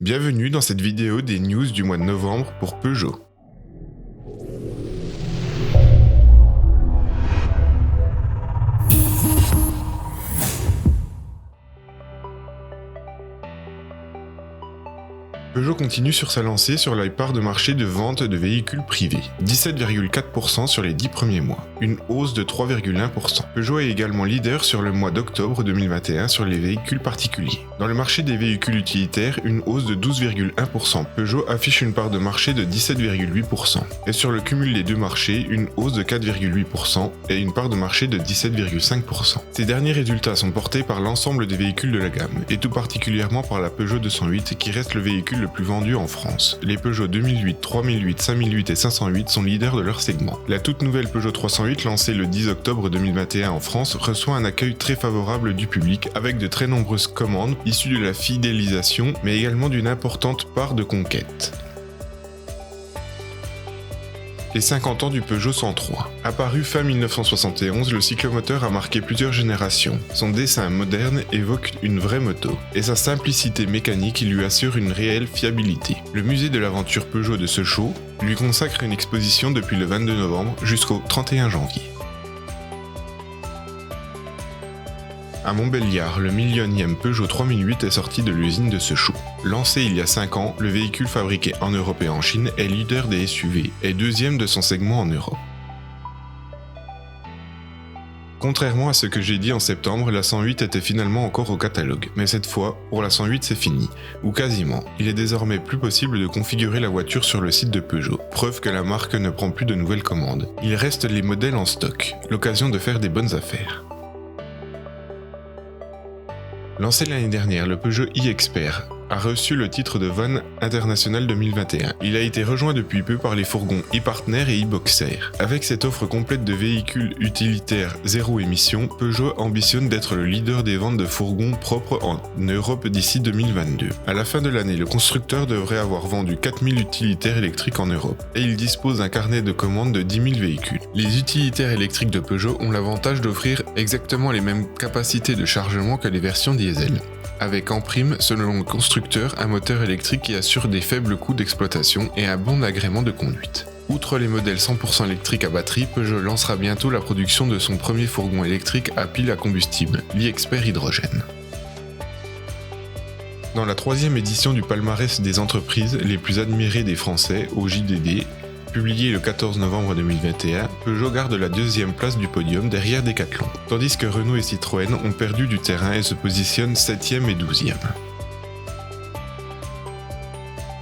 Bienvenue dans cette vidéo des news du mois de novembre pour Peugeot. Peugeot continue sur sa lancée sur la part de marché de vente de véhicules privés, 17,4% sur les 10 premiers mois, une hausse de 3,1%. Peugeot est également leader sur le mois d'octobre 2021 sur les véhicules particuliers. Dans le marché des véhicules utilitaires, une hausse de 12,1%. Peugeot affiche une part de marché de 17,8%. Et sur le cumul des deux marchés, une hausse de 4,8% et une part de marché de 17,5%. Ces derniers résultats sont portés par l'ensemble des véhicules de la gamme, et tout particulièrement par la Peugeot 208 qui reste le véhicule le plus vendu en France. Les Peugeot 2008, 3008, 5008 et 508 sont leaders de leur segment. La toute nouvelle Peugeot 308, lancée le 10 octobre 2021 en France, reçoit un accueil très favorable du public avec de très nombreuses commandes issues de la fidélisation, mais également d'une importante part de conquête. Les 50 ans du Peugeot 103. Apparu fin 1971, le cyclomoteur a marqué plusieurs générations. Son dessin moderne évoque une vraie moto, et sa simplicité mécanique lui assure une réelle fiabilité. Le musée de l'aventure Peugeot de Sochaux lui consacre une exposition depuis le 22 novembre jusqu'au 31 janvier. À Montbéliard, le millionième Peugeot 3008 est sorti de l'usine de Sochaux. Lancé il y a 5 ans, le véhicule fabriqué en Europe et en Chine est leader des SUV et deuxième de son segment en Europe. Contrairement à ce que j'ai dit en septembre, la 108 était finalement encore au catalogue, mais cette fois, pour la 108 c'est fini, ou quasiment. Il est désormais plus possible de configurer la voiture sur le site de Peugeot, preuve que la marque ne prend plus de nouvelles commandes. Il reste les modèles en stock, l'occasion de faire des bonnes affaires. Lancé l'année dernière, le Peugeot e-Expert a reçu le titre de Van International 2021. Il a été rejoint depuis peu par les fourgons e-Partner et e-Boxer. Avec cette offre complète de véhicules utilitaires zéro émission, Peugeot ambitionne d'être le leader des ventes de fourgons propres en Europe d'ici 2022. À la fin de l'année, le constructeur devrait avoir vendu 4000 utilitaires électriques en Europe, et il dispose d'un carnet de commandes de 10 000 véhicules. Les utilitaires électriques de Peugeot ont l'avantage d'offrir exactement les mêmes capacités de chargement que les versions diesel, avec en prime, selon le constructeur, un moteur électrique qui assure des faibles coûts d'exploitation et un bon agrément de conduite. Outre les modèles 100% électriques à batterie, Peugeot lancera bientôt la production de son premier fourgon électrique à pile à combustible, l'e-Expert Hydrogène. Dans la 3e édition du palmarès des entreprises les plus admirées des Français, au JDD, publié le 14 novembre 2021, Peugeot garde la 2e place du podium derrière Decathlon, tandis que Renault et Citroën ont perdu du terrain et se positionnent 7e et 12e.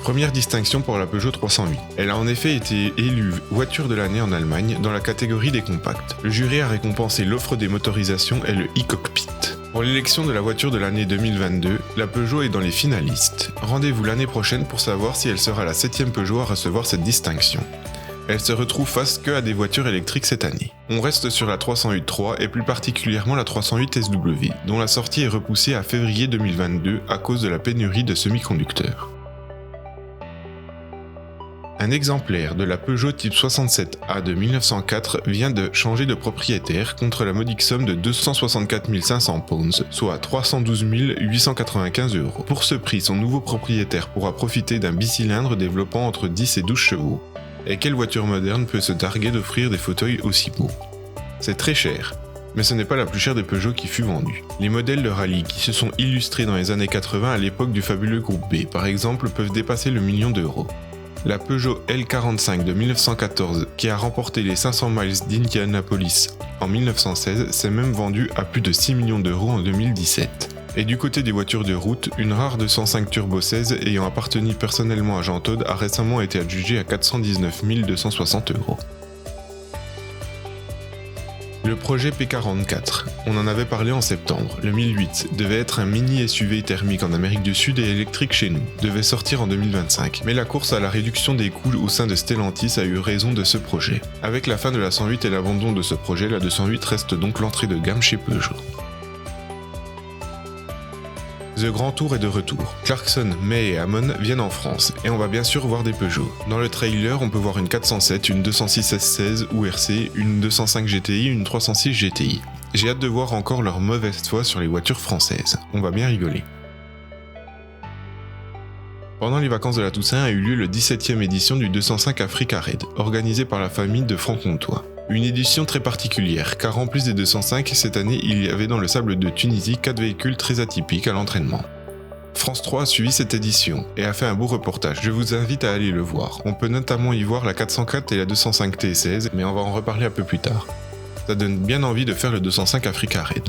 Première distinction pour la Peugeot 308. Elle a en effet été élue voiture de l'année en Allemagne dans la catégorie des compacts. Le jury a récompensé l'offre des motorisations et le e-cockpit. Pour l'élection de la voiture de l'année 2022, la Peugeot est dans les finalistes. Rendez-vous l'année prochaine pour savoir si elle sera la 7e Peugeot à recevoir cette distinction. Elle se retrouve face que à des voitures électriques cette année. On reste sur la 308-3 et plus particulièrement la 308 SW, dont la sortie est repoussée à février 2022 à cause de la pénurie de semi-conducteurs. Un exemplaire de la Peugeot Type 67A de 1904 vient de changer de propriétaire contre la modique somme de 264 500 pounds, soit 312 895 €. Pour ce prix, son nouveau propriétaire pourra profiter d'un bicylindre développant entre 10 et 12 chevaux. Et quelle voiture moderne peut se targuer d'offrir des fauteuils aussi beaux ? C'est très cher, mais ce n'est pas la plus chère des Peugeot qui fut vendue. Les modèles de rallye qui se sont illustrés dans les années 80 à l'époque du fabuleux groupe B, par exemple, peuvent dépasser le million d'euros. La Peugeot L45 de 1914, qui a remporté les 500 miles d'Indianapolis en 1916, s'est même vendue à plus de 6 millions d'euros en 2017. Et du côté des voitures de route, une rare 205 Turbo 16 ayant appartenu personnellement à Jean Todt a récemment été adjugée à 419 260 €. Le projet P44, on en avait parlé en septembre. Le 1008 devait être un mini SUV thermique en Amérique du Sud et électrique chez nous, devait sortir en 2025. Mais la course à la réduction des coûts au sein de Stellantis a eu raison de ce projet. Avec la fin de la 108 et l'abandon de ce projet, la 208 reste donc l'entrée de gamme chez Peugeot. The Grand Tour est de retour. Clarkson, May et Hammond viennent en France, et on va bien sûr voir des Peugeot. Dans le trailer, on peut voir une 407, une 206 S16 URC, une 205 GTI, une 306 GTI. J'ai hâte de voir encore leur mauvaise foi sur les voitures françaises. On va bien rigoler. Pendant les vacances de la Toussaint a eu lieu le 17e édition du 205 Africa Raid, organisé par la famille de Franc-Comtois. Une édition très particulière, car en plus des 205, cette année il y avait dans le sable de Tunisie 4 véhicules très atypiques à l'entraînement. France 3 a suivi cette édition et a fait un beau reportage, je vous invite à aller le voir. On peut notamment y voir la 404 et la 205 T16, mais on va en reparler un peu plus tard. Ça donne bien envie de faire le 205 Africa Raid.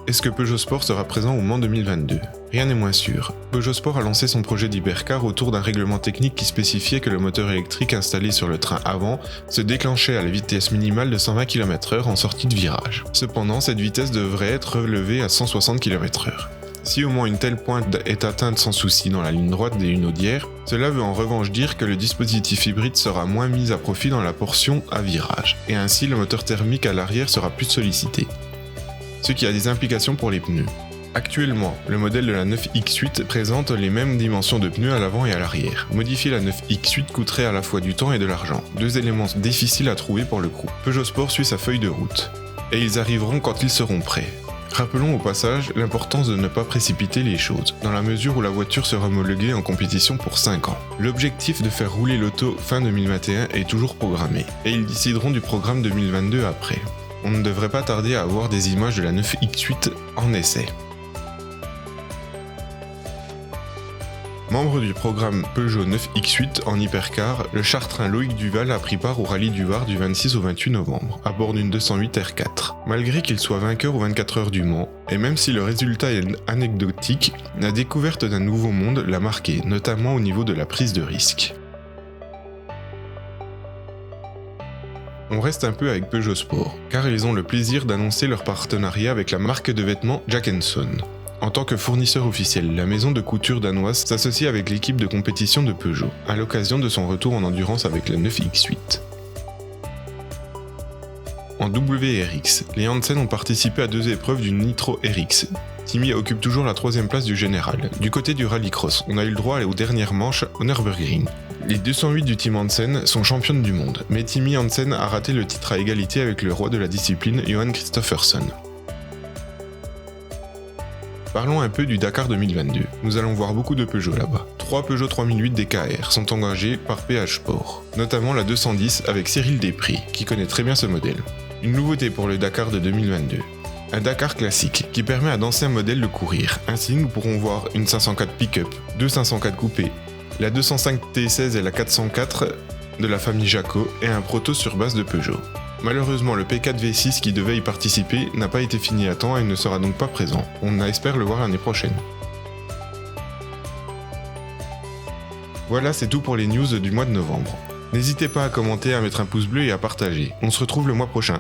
Est-ce que Peugeot Sport sera présent au Mans 2022 ? Rien n'est moins sûr. Peugeot Sport a lancé son projet d'hypercar autour d'un règlement technique qui spécifiait que le moteur électrique installé sur le train avant se déclenchait à la vitesse minimale de 120 km/h en sortie de virage. Cependant, cette vitesse devrait être relevée à 160 km/h. Si au moins une telle pointe est atteinte sans souci dans la ligne droite des Hunaudières, cela veut en revanche dire que le dispositif hybride sera moins mis à profit dans la portion à virage, et ainsi le moteur thermique à l'arrière sera plus sollicité. Ce qui a des implications pour les pneus. Actuellement, le modèle de la 9X8 présente les mêmes dimensions de pneus à l'avant et à l'arrière. Modifier la 9X8 coûterait à la fois du temps et de l'argent, deux éléments difficiles à trouver pour le coup. Peugeot Sport suit sa feuille de route, et ils arriveront quand ils seront prêts. Rappelons au passage l'importance de ne pas précipiter les choses, dans la mesure où la voiture sera homologuée en compétition pour 5 ans. L'objectif de faire rouler l'auto fin 2021 est toujours programmé, et ils décideront du programme 2022 après. On ne devrait pas tarder à avoir des images de la 9X8 en essai. Membre du programme Peugeot 9X8 en hypercar, le chartrain Loïc Duval a pris part au rallye du Var du 26 au 28 novembre, à bord d'une 208 R4. Malgré qu'il soit vainqueur aux 24 heures du Mans, et même si le résultat est anecdotique, la découverte d'un nouveau monde l'a marqué, notamment au niveau de la prise de risque. On reste un peu avec Peugeot Sport, car ils ont le plaisir d'annoncer leur partenariat avec la marque de vêtements Jack & Son. En tant que fournisseur officiel, la maison de couture danoise s'associe avec l'équipe de compétition de Peugeot, à l'occasion de son retour en endurance avec la 9X8. En WRX, les Hansen ont participé à 2 épreuves du Nitro RX. Timmy occupe toujours la 3e place du général. Du côté du rallycross, on a eu le droit aux dernières manches au Nürburgring. Les 208 du team Hansen sont championnes du monde, mais Timmy Hansen a raté le titre à égalité avec le roi de la discipline, Johan Kristoffersson. Parlons un peu du Dakar 2022. Nous allons voir beaucoup de Peugeot là-bas. 3 Peugeot 3008 DKR sont engagés par PH Sport, notamment la 210 avec Cyril Després, qui connaît très bien ce modèle. Une nouveauté pour le Dakar de 2022. Un Dakar classique qui permet à d'anciens modèles de courir. Ainsi, nous pourrons voir une 504 pick-up, 2 504 coupés, la 205 T16 et la 404 de la famille Jaco et un proto sur base de Peugeot. Malheureusement, le P4 V6 qui devait y participer n'a pas été fini à temps et ne sera donc pas présent. On espère le voir l'année prochaine. Voilà, c'est tout pour les news du mois de novembre. N'hésitez pas à commenter, à mettre un pouce bleu et à partager. On se retrouve le mois prochain.